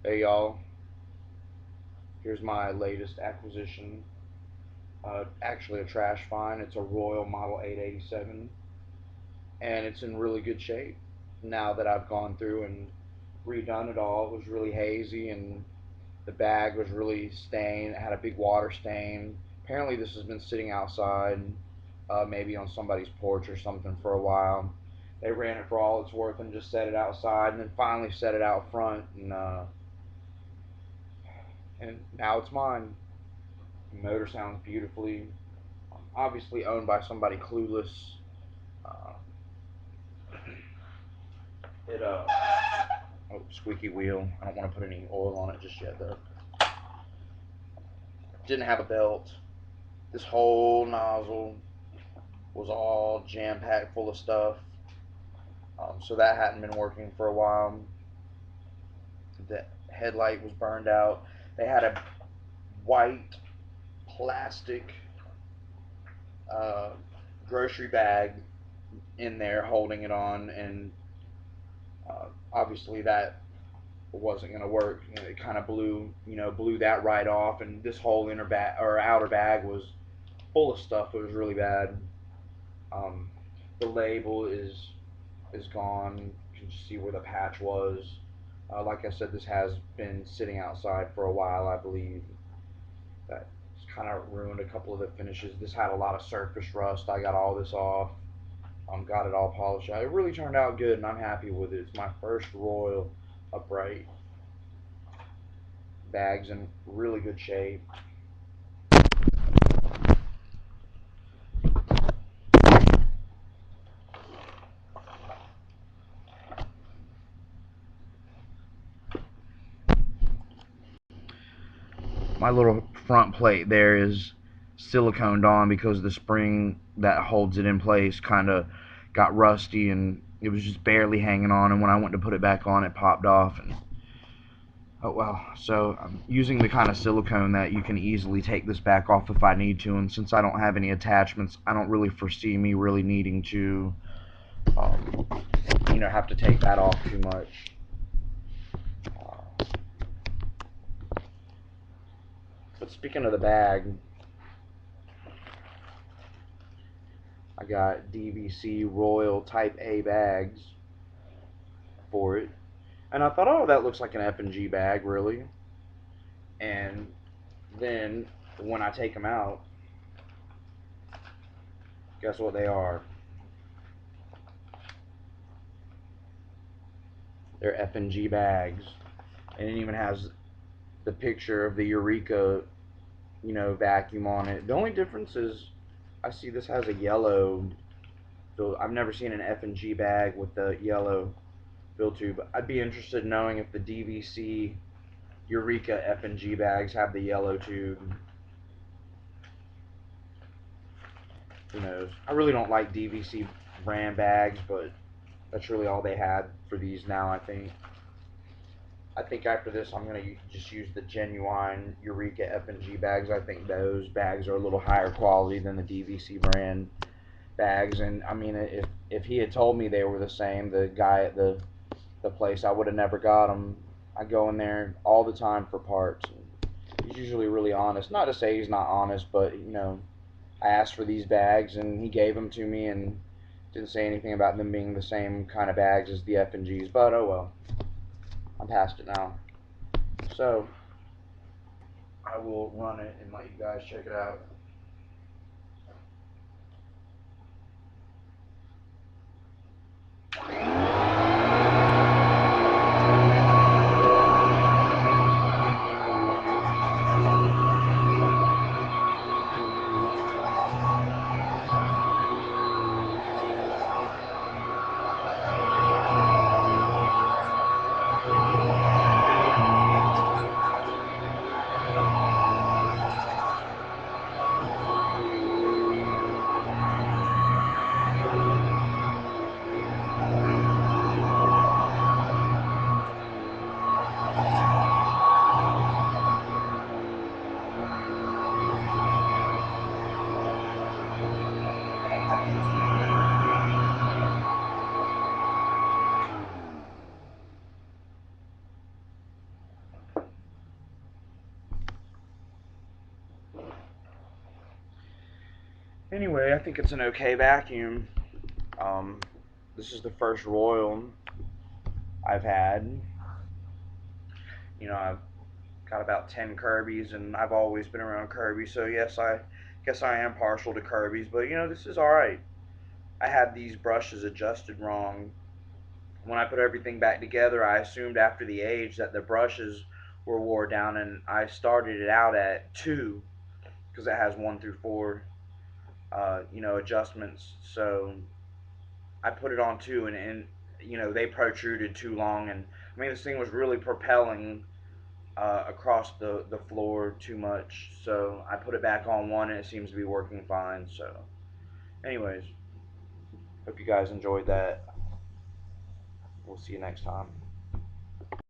Hey y'all, here's my latest acquisition. Actually, a trash find. It's a Royal Model 887, and it's in really good shape. Now that I've gone through and redone it all, it was really hazy, and the bag was really stained. It had a big water stain. Apparently, this has been sitting outside, maybe on somebody's porch or something for a while. They ran it for all it's worth and just set it outside, and then finally set it out front, and now it's mine. The motor sounds beautifully. Obviously owned by somebody clueless. Uh, it oh, squeaky wheel. I don't want to put any oil on it just yet though. Didn't have a belt. This whole nozzle was all jam packed full of stuff. So that hadn't been working for a while. The headlight was burned out. They had a white plastic uh, grocery bag in there holding it on, and obviously that wasn't going to work. It kind of blew that right off, and this whole inner bag or outer bag was full of stuff. It was really bad. Um, the label is gone. You can just see where the patch was. Like I said, this has been sitting outside for a while, I believe. That kind of ruined a couple of the finishes. This had a lot of surface rust. I got all this off. Got it all polished out. It really turned out good, and I'm happy with it. It's my first Royal upright. Bag's in really good shape. My little front plate there is siliconed on because the spring that holds it in place kind of got rusty, and it was just barely hanging on, and when I went to put it back on it popped off. And oh well. So I'm using the kind of silicone that you can easily take this back off if I need to, and since I don't have any attachments, I don't really foresee me really needing to um, have to take that off too much. uh, but speaking of the bag, I got DVC Royal Type A bags for it. And I thought, oh, that looks like an F&G bag, really. And then when I take them out, guess what they are? They're F&G bags. And it even has the picture of the Eureka, vacuum on it. The only difference is I see this has a yellow fill. I've never seen an F&G bag with the yellow fill tube. I'd be interested in knowing if the DVC Eureka F&G bags have the yellow tube. Who knows? I really don't like DVC brand bags, but that's really all they had for these now, I think. I think after this, I'm going to just use the genuine Eureka F&G bags. I think those bags are a little higher quality than the DVC brand bags. And I mean, if he had told me they were the same, the guy at the place, I would have never got them. I go in there all the time for parts. He's usually really honest. Not to say he's not honest, but I asked for these bags and he gave them to me and didn't say anything about them being the same kind of bags as the F&Gs. But oh well, I'm past it now. So I will run it and let you guys check it out. Anyway, I think it's an okay vacuum. Um, this is the first Royal I've had. I've got about 10 Kirbys, and I've always been around Kirby, so yes, I guess I am partial to Kirbys, but this is alright. I had these brushes adjusted wrong. When I put everything back together, I assumed after the age that the brushes were wore down, and I started it out at 2 because it has 1 through 4, adjustments. So I put it on 2, and they protruded too long, and I mean, this thing was really propelling across the floor too much. So I put it back on 1, and it seems to be working fine. So, anyways, hope you guys enjoyed that. We'll see you next time.